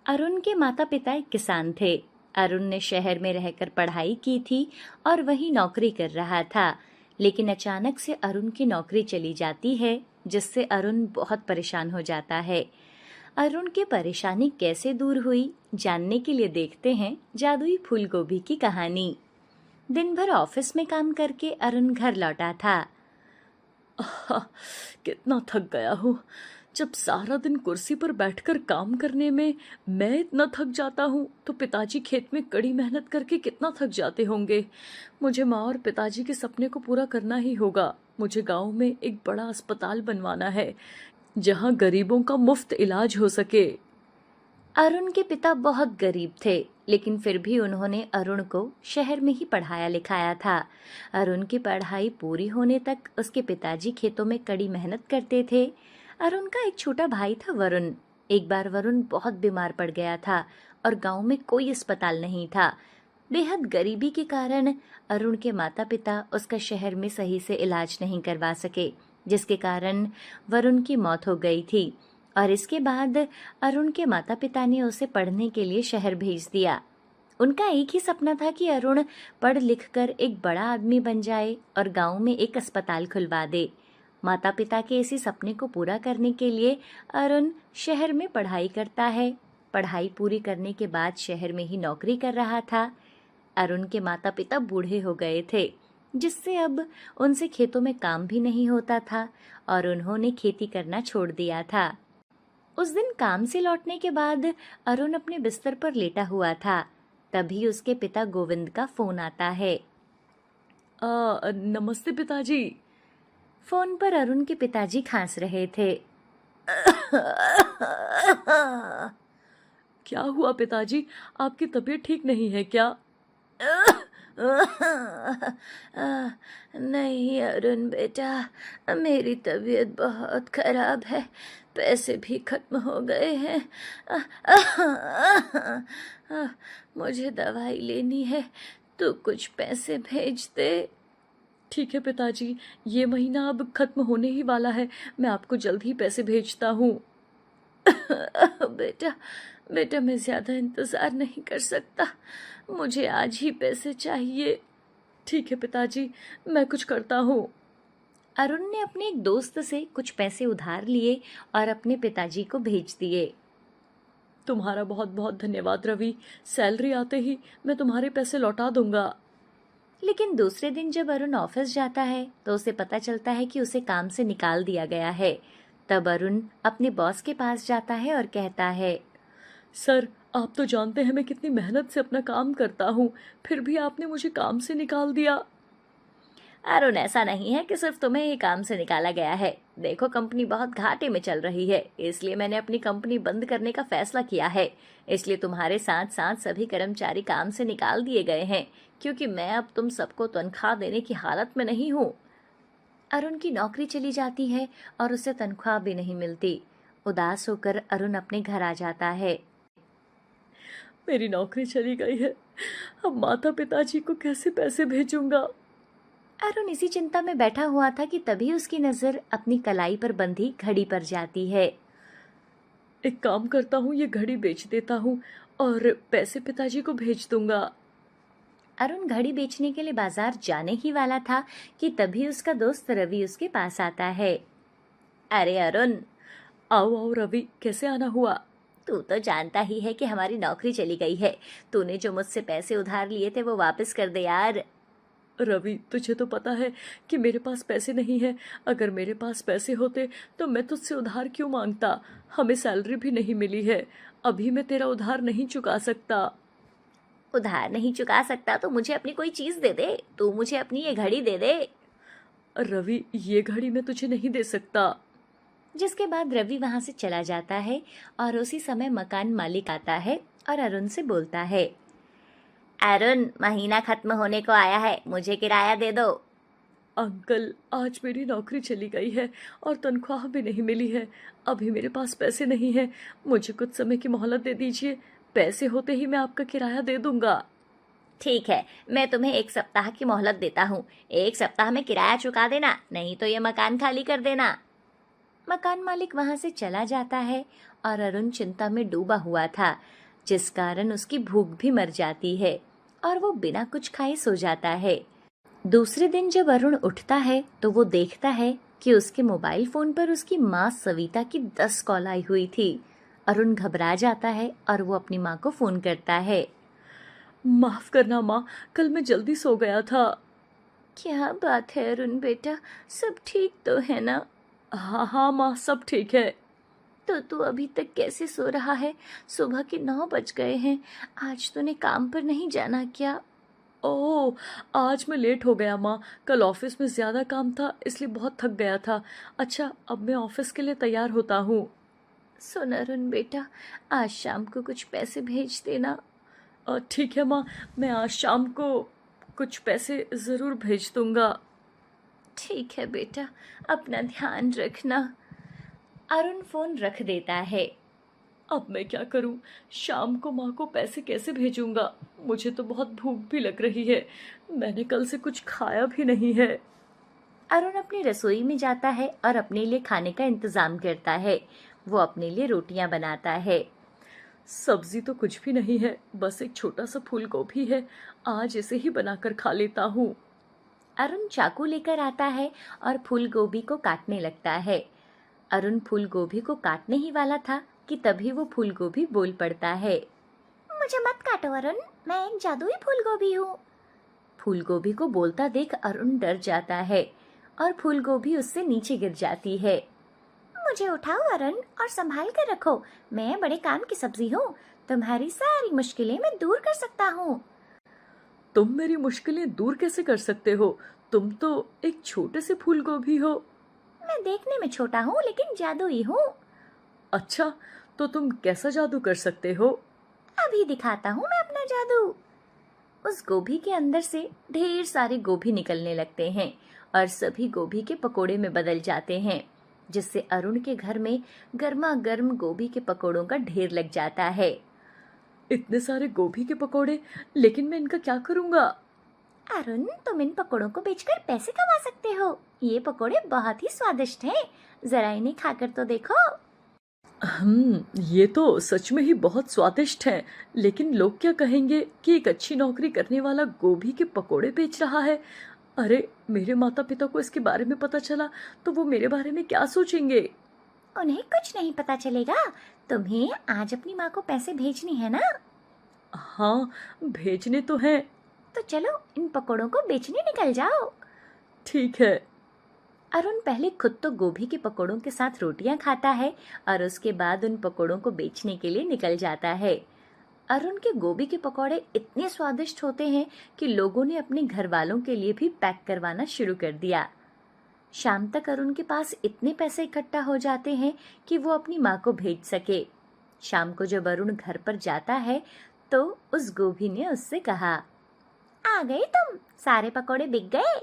अरुण के माता पिता एक किसान थे। अरुण ने शहर में रहकर पढ़ाई की थी और वहीं नौकरी कर रहा था। लेकिन अचानक से अरुण की नौकरी चली जाती है, जिससे अरुण बहुत परेशान हो जाता है। अरुण की परेशानी कैसे दूर हुई, जानने के लिए देखते हैं जादुई फूल गोभी की कहानी। दिन भर ऑफिस में काम करके अरुण घर लौटा था। कितना थक गया हूँ। जब सारा दिन कुर्सी पर बैठकर काम करने में मैं इतना थक जाता हूँ तो पिताजी खेत में कड़ी मेहनत करके कितना थक जाते होंगे। मुझे माँ और पिताजी के सपने को पूरा करना ही होगा। मुझे गांव में एक बड़ा अस्पताल बनवाना है जहाँ गरीबों का मुफ्त इलाज हो सके। अरुण के पिता बहुत गरीब थे, लेकिन फिर भी उन्होंने अरुण को शहर में ही पढ़ाया लिखाया था। अरुण की पढ़ाई पूरी होने तक उसके पिताजी खेतों में कड़ी मेहनत करते थे। अरुण का एक छोटा भाई था, वरुण। एक बार वरुण बहुत बीमार पड़ गया था और गांव में कोई अस्पताल नहीं था। बेहद गरीबी के कारण अरुण के माता पिता उसका शहर में सही से इलाज नहीं करवा सके, जिसके कारण वरुण की मौत हो गई थी। और इसके बाद अरुण के माता पिता ने उसे पढ़ने के लिए शहर भेज दिया। उनका एक ही सपना था कि अरुण पढ़ लिख कर एक बड़ा आदमी बन जाए और गांव में एक अस्पताल खुलवा दे। माता पिता के इसी सपने को पूरा करने के लिए अरुण शहर में पढ़ाई करता है। पढ़ाई पूरी करने के बाद शहर में ही नौकरी कर रहा था। अरुण के माता पिता बूढ़े हो गए थे, जिससे अब उनसे खेतों में काम भी नहीं होता था और उन्होंने खेती करना छोड़ दिया था। उस दिन काम से लौटने के बाद अरुण अपने बिस्तर पर लेटा हुआ था। तभी उसके पिता गोविंद का फोन आता है। नमस्ते पिताजी। फोन पर अरुण के पिताजी खांस रहे थे। क्या हुआ पिताजी, आपकी तबीयत ठीक नहीं है क्या? नहीं अरुण बेटा, मेरी तबीयत बहुत खराब है। पैसे भी खत्म हो गए हैं। मुझे दवाई लेनी है, तू कुछ पैसे भेज दे। ठीक है पिताजी, ये महीना अब खत्म होने ही वाला है, मैं आपको जल्द ही पैसे भेजता हूँ। बेटा बेटा, मैं ज्यादा इंतजार नहीं कर सकता, मुझे आज ही पैसे चाहिए। ठीक है पिताजी, मैं कुछ करता हूँ। अरुण ने अपने एक दोस्त से कुछ पैसे उधार लिए और अपने पिताजी को भेज दिए। तुम्हारा बहुत बहुत धन्यवाद रवि, सैलरी आते ही मैं तुम्हारे पैसे लौटा दूंगा। लेकिन दूसरे दिन जब अरुण ऑफिस जाता है तो उसे पता चलता है कि उसे काम से निकाल दिया गया है। तब अरुण अपने बॉस के पास जाता है और कहता है, सर, आप तो जानते हैं मैं कितनी मेहनत से अपना काम करता हूँ, फिर भी आपने मुझे काम से निकाल दिया। अरुण, ऐसा नहीं है कि सिर्फ तुम्हें ही काम से निकाला गया है। देखो, कंपनी बहुत घाटे में चल रही है, इसलिए मैंने अपनी कंपनी बंद करने का फैसला किया है। इसलिए तुम्हारे साथ साथ सभी कर्मचारी काम से निकाल दिए गए हैं, क्योंकि मैं अब तुम सबको तनख्वाह देने की हालत में नहीं हूँ। अरुण की नौकरी चली जाती है और उसे तनख्वाह भी नहीं मिलती। उदास होकर अरुण अपने घर आ जाता है। मेरी नौकरी चली गई है, अब माता पिताजी को कैसे पैसे भेजूंगा? अरुण इसी चिंता में बैठा हुआ था कि तभी उसकी नजर अपनी कलाई पर बंधी घड़ी पर जाती है। एक काम करता हूँ, ये घड़ी बेच देता हूँ और पैसे पिताजी को भेज दूंगा। अरुण घड़ी बेचने के लिए बाजार जाने ही वाला था कि तभी उसका दोस्त रवि उसके पास आता है। अरे अरुण, आओ आओ रवि, कैसे आना हुआ? तू तो जानता ही है कि हमारी नौकरी चली गई है। तूने जो मुझसे पैसे उधार लिए थे वो वापस कर दे यार। रवि, तुझे तो पता है कि मेरे पास पैसे नहीं है। अगर मेरे पास पैसे होते तो मैं तुझसे उधार क्यों मांगता? हमें सैलरी भी नहीं मिली है, अभी मैं तेरा उधार नहीं चुका सकता। उधार नहीं चुका सकता तो मुझे अपनी कोई चीज दे दे। तू मुझे अपनी ये घड़ी दे दे। रवि, ये घड़ी मैं तुझे नहीं दे सकता। जिसके बाद रवि वहां से चला जाता है और उसी समय मकान मालिक आता है और अरुण से बोलता है, अरुण, महीना खत्म होने को आया है, मुझे किराया दे दो। अंकल, आज मेरी नौकरी चली गई है और तनख्वाह भी नहीं मिली है। अभी मेरे पास पैसे नहीं है, मुझे कुछ समय की मोहलत दे दीजिए। पैसे होते ही मैं आपका किराया दे दूंगा। ठीक है, मैं तुम्हें 1 सप्ताह की मोहलत देता हूँ। 1 सप्ताह में किराया चुका देना, नहीं तो ये मकान खाली कर देना। मकान मालिक वहां से चला जाता है और अरुण चिंता में डूबा हुआ था, जिस कारण उसकी भूख भी मर जाती है और वो बिना कुछ खाए सो जाता है। दूसरे दिन जब अरुण उठता है तो वो देखता है कि उसके मोबाइल फोन पर उसकी माँ सविता की 10 कॉल आई हुई थी। अरुण घबरा जाता है और वो अपनी माँ को फोन करता है। माफ करना माँ, कल मैं जल्दी सो गया था। क्या बात है अरुण बेटा, सब ठीक तो है ना? हाँ हाँ माँ, सब ठीक है। तो तू अभी तक कैसे सो रहा है? सुबह के 9 बज गए हैं। आज तूने काम पर नहीं जाना क्या? ओह, आज मैं लेट हो गया माँ, कल ऑफिस में ज़्यादा काम था इसलिए बहुत थक गया था। अच्छा, अब मैं ऑफिस के लिए तैयार होता हूँ। सुन अरुण बेटा, आज शाम को कुछ पैसे भेज देना। ठीक है माँ, मैं आज शाम को कुछ पैसे ज़रूर भेज दूँगा। ठीक है बेटा, अपना ध्यान रखना। अरुण फोन रख देता है। अब मैं क्या करूं? शाम को माँ को पैसे कैसे भेजूंगा? मुझे तो बहुत भूख भी लग रही है, मैंने कल से कुछ खाया भी नहीं है। अरुण अपनी रसोई में जाता है और अपने लिए खाने का इंतजाम करता है। वो अपने लिए रोटियां बनाता है। सब्जी तो कुछ भी नहीं है, बस एक छोटा सा फूल गोभी है, आज इसे ही बनाकर खा लेता हूँ। अरुण चाकू लेकर आता है और फूल गोभी को काटने लगता है। अरुण फूल गोभी को काटने ही वाला था कि तभी वो फूल गोभी बोल पड़ता है। मुझे मत काटो अरुण, मैं एक जादुई फूल गोभी हूँ। फूल गोभी को बोलता देख अरुण डर जाता है और फूल गोभी उससे नीचे गिर जाती है। मुझे उठाओ अरुण और संभाल कर रखो, मैं बड़े काम की सब्जी हूँ। तुम्हारी सारी मुश्किलें मैं दूर कर सकता हूँ। तुम मेरी मुश्किलें दूर कैसे कर सकते हो? तुम तो एक छोटे से फूल गोभी हो। मैं देखने में छोटा हूँ लेकिन जादुई हूँ। अच्छा, तो तुम कैसा जादू कर सकते हो? अभी दिखाता हूँ मैं अपना जादू। उस गोभी के अंदर से ढेर सारे गोभी निकलने लगते हैं और सभी गोभी के पकोड़े में बदल जाते हैं, जिससे अरुण के घर में गर्मा गर्म गोभी के पकोड़ों का ढेर लग जाता है। इतने सारे गोभी के पकोड़े, लेकिन मैं इनका क्या करूंगा? अरुण, तुम इन पकोड़ों को बेचकर पैसे कमा सकते हो। ये पकोड़े बहुत ही स्वादिष्ट हैं, जरा इन्हें खाकर तो देखो। ये तो सच में ही बहुत स्वादिष्ट है, लेकिन लोग क्या कहेंगे कि एक अच्छी नौकरी करने वाला गोभी के पकोड़े बेच रहा है। अरे, मेरे माता पिता को इसके बारे में पता चला तो वो मेरे बारे में क्या सोचेंगे? उन्हें कुछ नहीं पता चलेगा। तुम्हें आज अपनी माँ को पैसे भेजने हैं ना? हाँ, भेजने तो हैं। तो चलो इन पकोड़ों को बेचने निकल जाओ। ठीक है। अरुण पहले खुद तो गोभी के पकोड़ों के साथ रोटियां खाता है और उसके बाद उन पकोड़ों को बेचने के लिए निकल जाता है। अरुण के गोभी के पकोड़े इतने स्वादिष्ट होते हैं कि लोगों ने अपने घर वालों के लिए भी पैक करवाना शुरू कर दिया। शाम तक अरुण के पास इतने पैसे इकट्ठा हो जाते हैं कि वो अपनी माँ को भेज सके। शाम को जब अरुण घर पर जाता है तो उस गोभी ने उससे कहा, आ गए तुम, सारे पकोड़े बिक गए।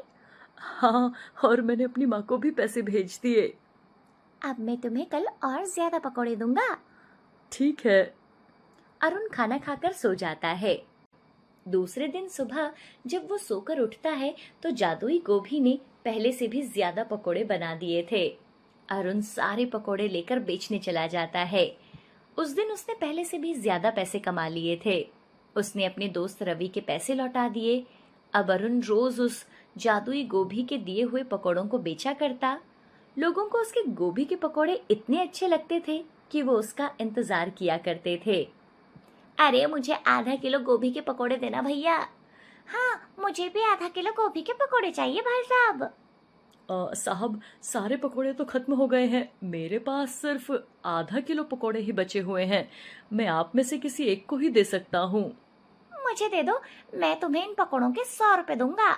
हाँ, और मैंने अपनी माँ को भी पैसे भेज दिए। अब मैं तुम्हें कल और ज्यादा पकोड़े दूंगा। ठीक है। अरुण खाना खाकर सो जाता है। दूसरे दिन सुबह जब वो सोकर उठता है तो जादुई गोभी ने पहले से भी ज्यादा पकोड़े बना दिए थे। अरुण सारे पकोड़े लेकर बेचने चला जाता है। उस दिन उसने पहले से भी ज्यादा पैसे कमा लिए थे। उसने अपने दोस्त रवि के पैसे लौटा दिए। अब अरुण रोज उस जादुई गोभी के दिए हुए पकोड़ों को बेचा करता। लोगों को उसके गोभी के पकोड़े इतने अच्छे लगते थे कि वो उसका इंतजार किया करते थे। अरे, मुझे आधा किलो गोभी के पकोड़े देना भैया। हाँ, मुझे भी आधा किलो गोभी के पकोड़े चाहिए भाई साहब। साहब, सारे पकोड़े तो खत्म हो गए हैं, मेरे पास सिर्फ आधा किलो पकोड़े ही बचे हुए हैं। मैं आप में से किसी एक को ही दे सकता हूँ। मुझे दे दो, मैं तुम्हें इन पकोड़ों के 100 रुपए दूंगा।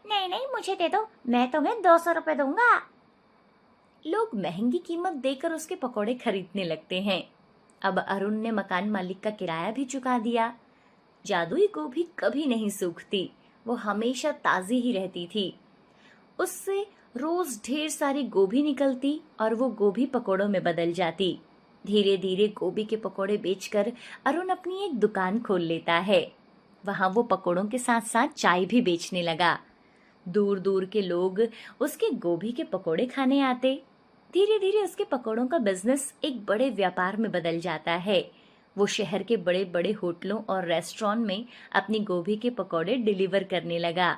नहीं नहीं, मुझे दे दो, मैं तुम्हें 200 रुपए दूंगा। लोग महंगी कीमत देकर उसके पकोड़े खरीदने लगते हैं। अब अरुण ने मकान मालिक का किराया भी चुका दिया। जादुई गोभी कभी नहीं सूखती, वो हमेशा ताजी ही रहती थी। उससे रोज ढेर सारी गोभी निकलती और वो गोभी पकोड़ों में बदल जाती। धीरे धीरे गोभी के पकोड़े बेचकर अरुण अपनी एक दुकान खोल लेता है। वहां वो पकोड़ों के साथ साथ चाय भी बेचने लगा। दूर दूर के लोग उसके गोभी के पकोड़े खाने आते। धीरे धीरे उसके पकौड़ों का बिजनेस एक बड़े व्यापार में बदल जाता है। वो शहर के बड़े बड़े होटलों और रेस्टोरेंट में अपनी गोभी के पकौड़े डिलीवर करने लगा।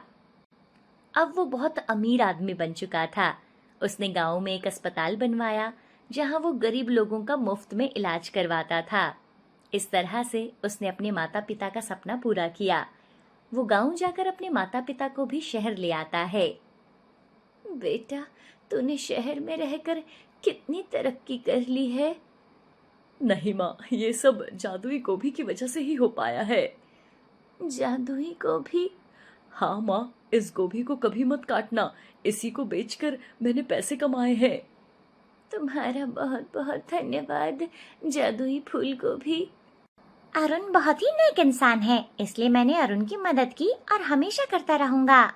अब वो बहुत अमीर आदमी बन चुका था। उसने गांव में एक अस्पताल बनवाया जहां वो गरीब लोगों का मुफ्त में इलाज करवाता था। इस तरह से उसने अपने माता पिता का सपना पूरा किया। वो गांव जाकर अपने माता पिता को भी शहर ले आता है। बेटा, तूने शहर में रहकर कितनी तरक्की कर ली है। नहीं माँ, ये सब जादुई गोभी की वजह से ही हो पाया है। जादुई गोभी? हाँ माँ, इस गोभी को कभी मत काटना, इसी को बेचकर मैंने पैसे कमाए हैं। तुम्हारा बहुत बहुत धन्यवाद जादुई फूल गोभी। अरुण बहुत ही नेक इंसान है, इसलिए मैंने अरुण की मदद की और हमेशा करता रहूंगा।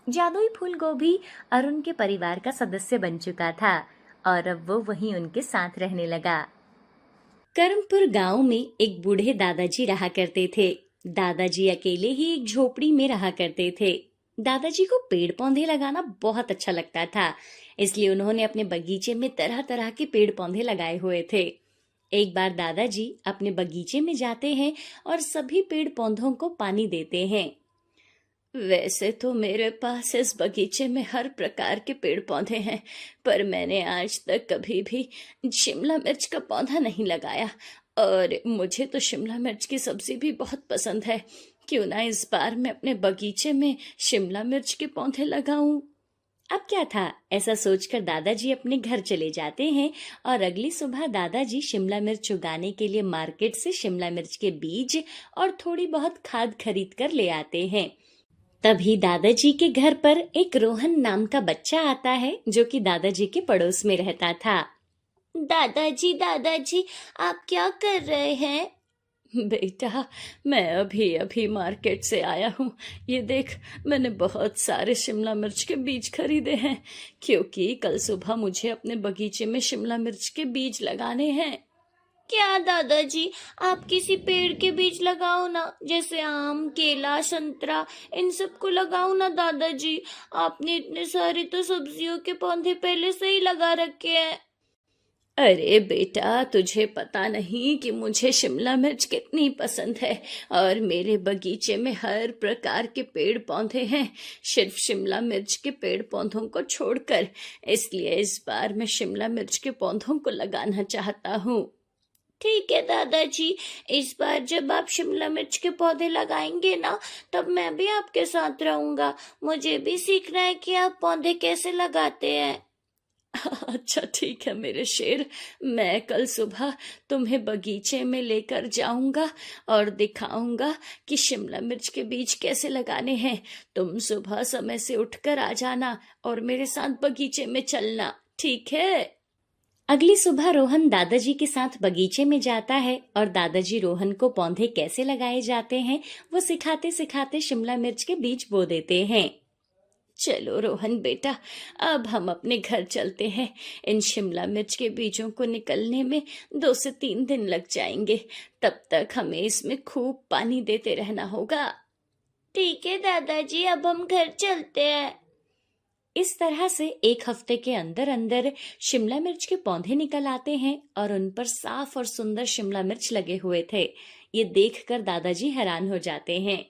जादुई फूल गोभी अरुण के परिवार का सदस्य बन चुका था और अब वो वहीं उनके साथ रहने लगा। कर्मपुर गांव में एक बूढ़े दादाजी रहा करते थे। दादाजी अकेले ही एक झोपड़ी में रहा करते थे। दादाजी को पेड़ पौधे लगाना बहुत अच्छा लगता था, इसलिए उन्होंने अपने बगीचे में तरह तरह के पेड़ पौधे लगाए हुए थे। एक बार दादाजी अपने बगीचे में जाते हैं और सभी पेड़ पौधों को पानी देते हैं। वैसे तो मेरे पास इस बगीचे में हर प्रकार के पेड़ पौधे हैं, पर मैंने आज तक कभी भी शिमला मिर्च का पौधा नहीं लगाया और मुझे तो शिमला मिर्च की सब्जी भी बहुत पसंद है। क्यों ना इस बार मैं अपने बगीचे में शिमला मिर्च के पौधे लगाऊं। अब क्या था, ऐसा सोचकर दादाजी अपने घर चले जाते हैं और अगली सुबह दादाजी शिमला मिर्च उगाने के लिए मार्केट से शिमला मिर्च के बीज और थोड़ी बहुत खाद खरीद कर ले आते हैं। तभी दादाजी के घर पर एक रोहन नाम का बच्चा आता है जो कि दादाजी के पड़ोस में रहता था। दादाजी, दादाजी, आप क्या कर रहे हैं? बेटा, मैं अभी अभी मार्केट से आया हूँ। ये देख, मैंने बहुत सारे शिमला मिर्च के बीज खरीदे हैं, क्योंकि कल सुबह मुझे अपने बगीचे में शिमला मिर्च के बीज लगाने हैं। क्या दादाजी, आप किसी पेड़ के बीज लगाओ ना, जैसे आम, केला, संतरा, इन सब को लगाओ ना दादाजी। आपने इतने सारे तो सब्जियों के पौधे पहले से ही लगा रखे हैं। अरे बेटा, तुझे पता नहीं कि मुझे शिमला मिर्च कितनी पसंद है और मेरे बगीचे में हर प्रकार के पेड़ पौधे हैं, सिर्फ शिमला मिर्च के पेड़ पौधों को छोड़कर। इसलिए इस बार मैं शिमला मिर्च के पौधों को लगाना चाहता हूँ। ठीक है दादाजी, इस बार जब आप शिमला मिर्च के पौधे लगाएंगे ना, तब मैं भी आपके साथ रहूंगा। मुझे भी सीखना है कि आप पौधे कैसे लगाते हैं। अच्छा ठीक है मेरे शेर, मैं कल सुबह तुम्हें बगीचे में लेकर जाऊंगा और दिखाऊंगा कि शिमला मिर्च के बीज कैसे लगाने हैं। तुम सुबह समय से उठकर आ जाना और मेरे साथ बगीचे में चलना, ठीक है? अगली सुबह रोहन दादाजी के साथ बगीचे में जाता है और दादाजी रोहन को पौधे कैसे लगाए जाते हैं वो सिखाते सिखाते शिमला मिर्च के बीज बो देते हैं। चलो रोहन बेटा, अब हम अपने घर चलते हैं। इन शिमला मिर्च के बीजों को निकलने में 2 से 3 दिन लग जाएंगे। तब तक हमें इसमें खूब पानी देते रहना होगा। ठीक है दादाजी, अब हम घर चलते हैं। इस तरह से 1 हफ्ते के अंदर अंदर शिमला मिर्च के पौधे निकल आते हैं और उन पर साफ और सुंदर शिमला मिर्च लगे हुए थे। ये देखकर दादाजी हैरान हो जाते हैं।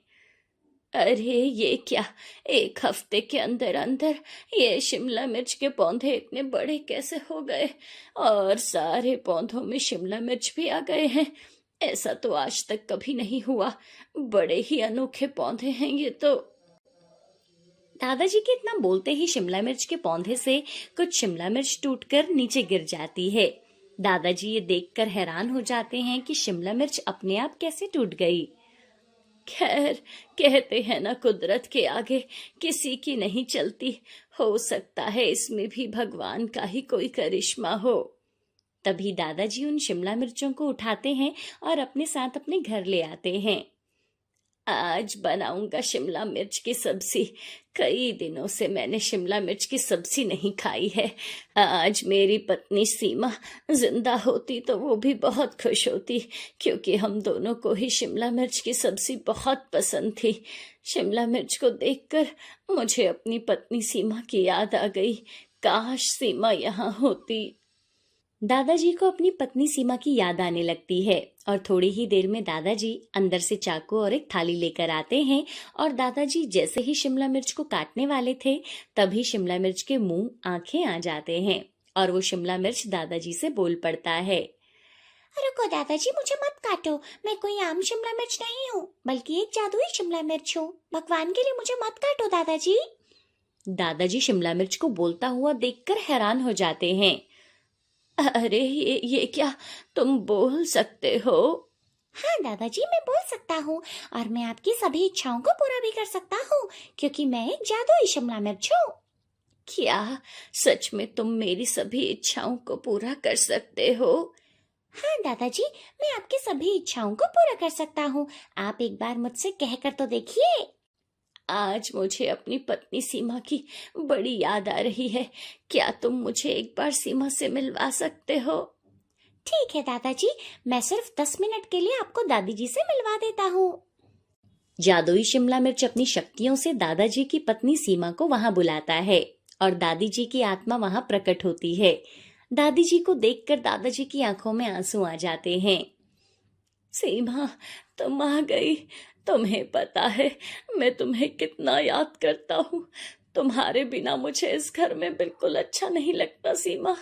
अरे ये क्या, 1 हफ्ते के अंदर अंदर ये शिमला मिर्च के पौधे इतने बड़े कैसे हो गए और सारे पौधों में शिमला मिर्च भी आ गए हैं। ऐसा तो आज तक कभी नहीं हुआ। बड़े ही अनोखे पौधे हैं ये तो। दादाजी के इतना बोलते ही शिमला मिर्च के पौधे से कुछ शिमला मिर्च टूटकर नीचे गिर जाती है। दादाजी ये देखकर हैरान हो जाते हैं कि शिमला मिर्च अपने आप कैसे टूट गई। खैर, कहते हैं ना, कुदरत के आगे किसी की नहीं चलती। हो सकता है इसमें भी भगवान का ही कोई करिश्मा हो। तभी दादाजी उन शिमला मिर्चों को उठाते हैं और अपने साथ अपने घर ले आते हैं। आज बनाऊंगा शिमला मिर्च की सब्जी। कई दिनों से मैंने शिमला मिर्च की सब्जी नहीं खाई है। आज मेरी पत्नी सीमा जिंदा होती तो वो भी बहुत खुश होती, क्योंकि हम दोनों को ही शिमला मिर्च की सब्जी बहुत पसंद थी। शिमला मिर्च को देखकर मुझे अपनी पत्नी सीमा की याद आ गई। काश सीमा यहाँ होती। दादाजी को अपनी पत्नी सीमा की याद आने लगती है और थोड़ी ही देर में दादाजी अंदर से चाकू और एक थाली लेकर आते हैं और दादाजी जैसे ही शिमला मिर्च को काटने वाले थे तभी शिमला मिर्च के मुंह आंखें आ जाते हैं और वो शिमला मिर्च दादाजी से बोल पड़ता है। रुको दादाजी, मुझे मत काटो। मैं कोई आम शिमला मिर्च नहीं हूँ, बल्कि एक जादुई शिमला मिर्च हूँ। भगवान के लिए मुझे मत काटो दादाजी। दादाजी शिमला मिर्च को बोलता हुआ देखकर हैरान हो जाते हैं। अरे ये क्या, तुम बोल सकते हो? हाँ दादाजी, मैं बोल सकता हूँ और मैं आपकी सभी इच्छाओं को पूरा भी कर सकता हूँ, क्योंकि मैं एक जादुई शिमला मिर्च हूँ। क्या सच में तुम मेरी सभी इच्छाओं को पूरा कर सकते हो? हाँ दादाजी, मैं आपकी सभी इच्छाओं को पूरा कर सकता हूँ। आप एक बार मुझसे कहकर तो देखिए। आज मुझे अपनी पत्नी सीमा की बड़ी याद आ रही है। क्या तुम मुझे एक बार सीमा से मिलवा सकते हो? ठीक है दादाजी, मैं सिर्फ 10 मिनट के लिए आपको दादी जी से मिलवा देता हूँ। जादुई शिमला मिर्च अपनी शक्तियों से दादाजी की पत्नी सीमा को वहां बुलाता है और दादी जी की आत्मा वहां प्रकट होती है। दादी जी को देखकर दादाजी की आंखों में आंसू आ जाते हैं। सीमा, तुम आ गई। तुम्हें पता है मैं तुम्हें कितना याद करता हूँ। तुम्हारे बिना मुझे इस घर में बिल्कुल अच्छा नहीं लगता। सीमा,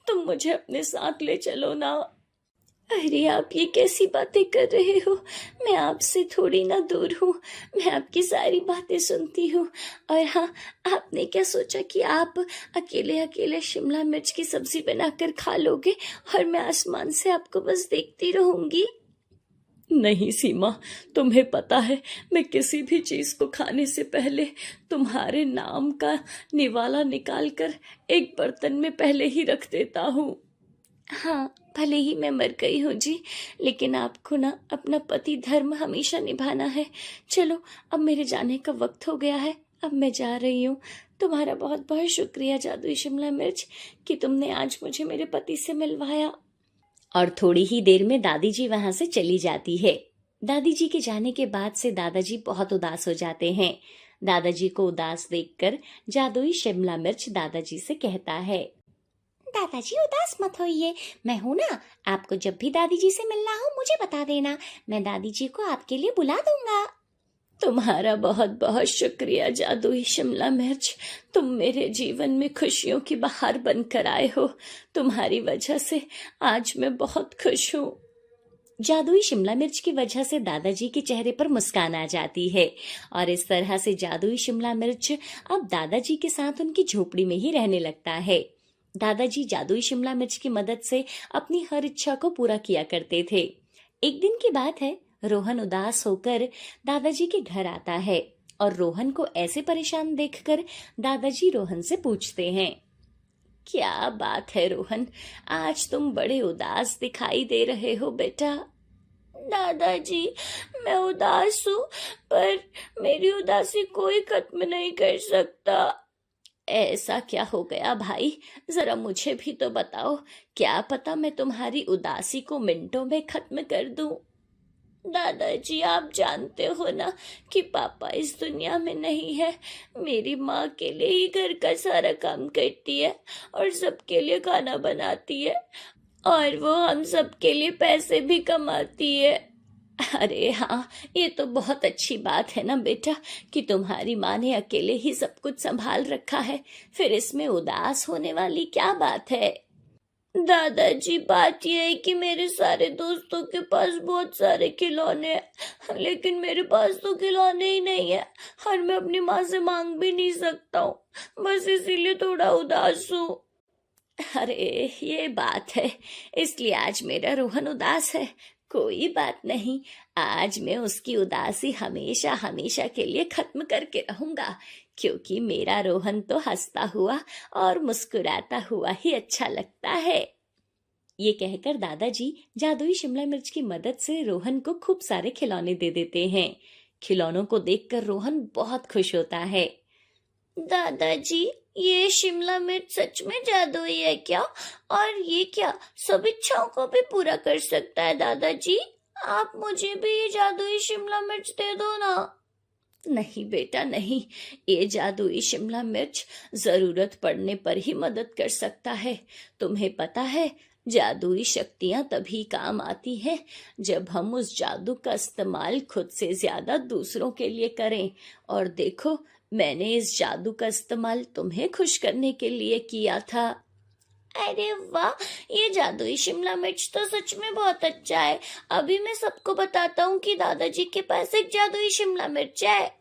तुम मुझे अपने साथ ले चलो ना। अरे आप ये कैसी बातें कर रहे हो? मैं आपसे थोड़ी ना दूर हूँ, मैं आपकी सारी बातें सुनती हूँ। और हाँ, आपने क्या सोचा कि आप अकेले अकेले शिमला मिर्च की सब्जी बनाकर खा लोगे और मैं आसमान से आपको बस देखती रहूंगी? नहीं सीमा, तुम्हें पता है मैं किसी भी चीज को खाने से पहले तुम्हारे नाम का निवाला निकालकर एक बर्तन में पहले ही रख देता हूँ। हाँ, भले ही मैं मर गई हूँ जी, लेकिन आपको ना अपना पति धर्म हमेशा निभाना है। चलो, अब मेरे जाने का वक्त हो गया है, अब मैं जा रही हूँ। तुम्हारा बहुत बहुत शुक्रिया जादुई शिमला मिर्च कि तुमने आज मुझे मेरे पति से मिलवाया। और थोड़ी ही देर में दादी जी वहां से चली जाती है। दादी जी के जाने के बाद से दादाजी बहुत उदास हो जाते हैं। दादाजी को उदास देखकर जादुई शिमला मिर्च दादाजी से कहता है। दादाजी उदास मत होइए, मैं हूँ ना। आपको जब भी दादी जी से मिलना हो मुझे बता देना, मैं दादी जी को आपके लिए बुला दूंगा। तुम्हारा बहुत बहुत शुक्रिया जादुई शिमला मिर्च। तुम मेरे जीवन में खुशियों की बहार बनकर आए हो। तुम्हारी वजह से आज मैं बहुत खुश हूँ। जादुई शिमला मिर्च की वजह से दादाजी के चेहरे पर मुस्कान आ जाती है और इस तरह से जादुई शिमला मिर्च अब दादाजी के साथ उनकी झोपड़ी में ही रहने लगता है। दादाजी जादुई शिमला मिर्च की मदद से अपनी हर इच्छा को पूरा किया करते थे। एक दिन की बात है, रोहन उदास होकर दादाजी के घर आता है और रोहन को ऐसे परेशान देखकर दादाजी रोहन से पूछते हैं। क्या बात है रोहन, आज तुम बड़े उदास दिखाई दे रहे हो बेटा। दादाजी, मैं उदास हूँ, पर मेरी उदासी कोई खत्म नहीं कर सकता। ऐसा क्या हो गया भाई, जरा मुझे भी तो बताओ। क्या पता मैं तुम्हारी उदासी को मिनटों में खत्म कर दूं। दादाजी, आप जानते हो ना कि पापा इस दुनिया में नहीं है। मेरी माँ के लिए ही घर का सारा काम करती है और सबके लिए खाना बनाती है, और वो हम सबके लिए पैसे भी कमाती है। अरे हाँ, ये तो बहुत अच्छी बात है ना बेटा कि तुम्हारी माँ ने अकेले ही सब कुछ संभाल रखा है। फिर इसमें उदास होने वाली क्या बात है। दादाजी, बात यह है कि मेरे सारे दोस्तों के पास बहुत सारे खिलौने हैं, लेकिन मेरे पास तो खिलौने ही नहीं है और मैं अपनी माँ से मांग भी नहीं सकता हूँ। बस इसीलिए थोड़ा उदास हूँ। अरे ये बात है, इसलिए आज मेरा रोहन उदास है। कोई बात नहीं, आज मैं उसकी उदासी हमेशा हमेशा के लिए खत्म करके रहूंगा, क्योंकि मेरा रोहन तो हंसता हुआ और मुस्कुराता हुआ ही अच्छा लगता है। ये कहकर दादाजी जादुई शिमला मिर्च की मदद से रोहन को खूब सारे खिलौने दे देते हैं। खिलौनों को देखकर रोहन बहुत खुश होता है। दादाजी, ये शिमला मिर्च सच में जादुई है क्या? और ये क्या सब इच्छाओं को भी पूरा कर सकता है? दादाजी, आप मुझे भी ये जादुई शिमला मिर्च दे दो ना। नहीं बेटा नहीं, ये जादुई शिमला मिर्च जरूरत पड़ने पर ही मदद कर सकता है। तुम्हें पता है, जादुई शक्तियां तभी काम आती हैं जब हम उस जादू का इस्तेमाल खुद से ज्यादा दूसरों के लिए करें। और देखो, मैंने इस जादू का इस्तेमाल तुम्हें खुश करने के लिए किया था। अरे वाह, ये जादुई शिमला मिर्च तो सच में बहुत अच्छा है। अभी मैं सबको बताता हूँ कि दादाजी के पास एक जादुई शिमला मिर्च है।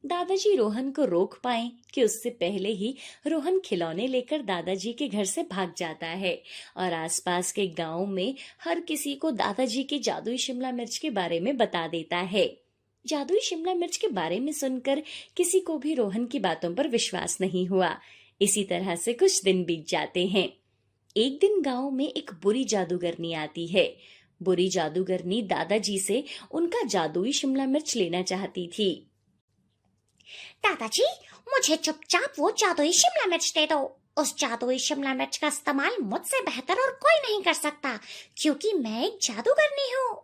दादाजी रोहन को रोक पाए कि उससे पहले ही रोहन खिलौने लेकर दादाजी के घर से भाग जाता है और आसपास के गांव में हर किसी को दादाजी की जादुई शिमला मिर्च के बारे में बता देता है। जादुई शिमला मिर्च के बारे में सुनकर किसी को भी रोहन की बातों पर विश्वास नहीं हुआ। इसी तरह से कुछ दिन बीत जाते हैं। एक दिन गांव में एक बुरी जादूगरनी आती है। बुरी जादूगरनी दादाजी से उनका जादुई शिमला मिर्च लेना चाहती थी। दादाजी, मुझे चुपचाप वो जादुई शिमला मिर्च दे दो। उस जादुई शिमला मिर्च का इस्तेमाल मुझसे बेहतर और कोई नहीं कर सकता, क्योंकि मैं एक जादूगरनी हूँ।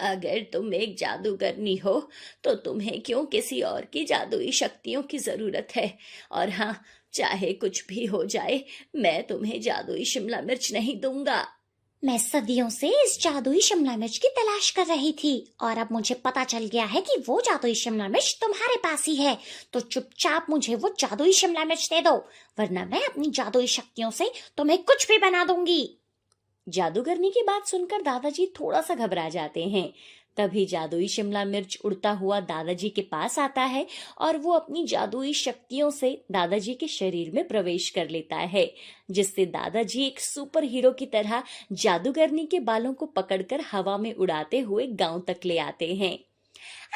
अगर तुम एक जादूगरनी हो तो तुम्हें क्यों किसी और की जादुई शक्तियों की जरूरत है। और हाँ, चाहे कुछ भी हो जाए, मैं तुम्हें जादुई शिमला मिर्च नहीं दूंगा। मैं सदियों से इस जादुई शिमला मिर्च की तलाश कर रही थी और अब मुझे पता चल गया है कि वो जादुई शिमला मिर्च तुम्हारे पास ही है। तो चुपचाप मुझे वो जादुई शिमला मिर्च दे दो, वरना मैं अपनी जादुई शक्तियों से तुम्हें कुछ भी बना दूंगी। जादूगरनी की बात सुनकर दादाजी थोड़ा सा घबरा जाते हैं। तभी जादुई शिमला मिर्च उड़ता हुआ दादाजी के पास आता है और वो अपनी जादुई शक्तियों से दादाजी के शरीर में प्रवेश कर लेता है, जिससे दादाजी एक सुपर हीरो की तरह जादूगरनी के बालों को पकड़कर हवा में उड़ाते हुए गांव तक ले आते हैं।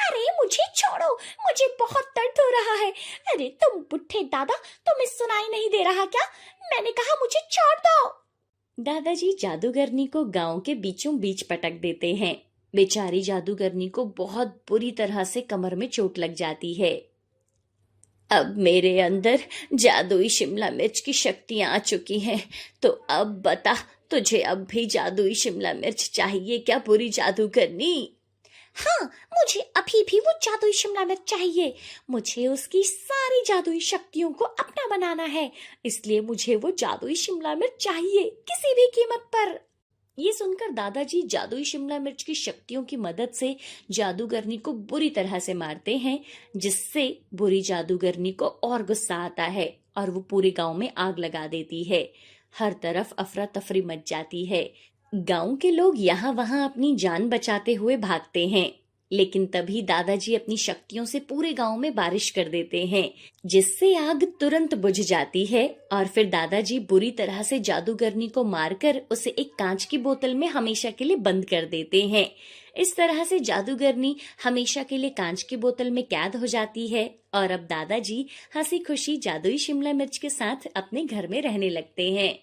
अरे मुझे छोड़ो, मुझे बहुत दर्द हो रहा है। अरे तुम बुढ़े दादा, तुम्हें सुनाई नहीं दे रहा क्या? मैंने कहा मुझे छोड़ दो। दादाजी जादूगरनी को गांव के बीचों बीच पटक देते हैं। बेचारी जादूगरनी को बहुत बुरी तरह से कमर में चोट लग जाती है। अब मेरे अंदर जादुई शिमला मिर्च की शक्तियां आ चुकी हैं, तो अब बता, तुझे अब भी जादुई शिमला मिर्च चाहिए क्या बुरी जादूगरनी? हाँ, मुझे अभी भी वो जादुई शिमला मिर्च चाहिए। मुझे उसकी सारी जादुई शक्तियों को अपना बनाना है, इसलिए मुझे वो जादुई शिमला मिर्च चाहिए, किसी भी कीमत पर। ये सुनकर दादाजी जादुई शिमला मिर्च की शक्तियों की मदद से जादूगरनी को बुरी तरह से मारते हैं, जिससे बुरी जादूगरनी को और गुस्सा आता है और वो पूरे गांव में आग लगा देती है। हर तरफ अफरा तफरी मच जाती है। गांव के लोग यहाँ वहाँ अपनी जान बचाते हुए भागते हैं, लेकिन तभी दादाजी अपनी शक्तियों से पूरे गांव में बारिश कर देते हैं, जिससे आग तुरंत बुझ जाती है और फिर दादाजी बुरी तरह से जादूगरनी को मारकर उसे एक कांच की बोतल में हमेशा के लिए बंद कर देते हैं। इस तरह से जादूगरनी हमेशा के लिए कांच की बोतल में कैद हो जाती है और अब दादाजी हंसी खुशी जादुई शिमला मिर्च के साथ अपने घर में रहने लगते हैं।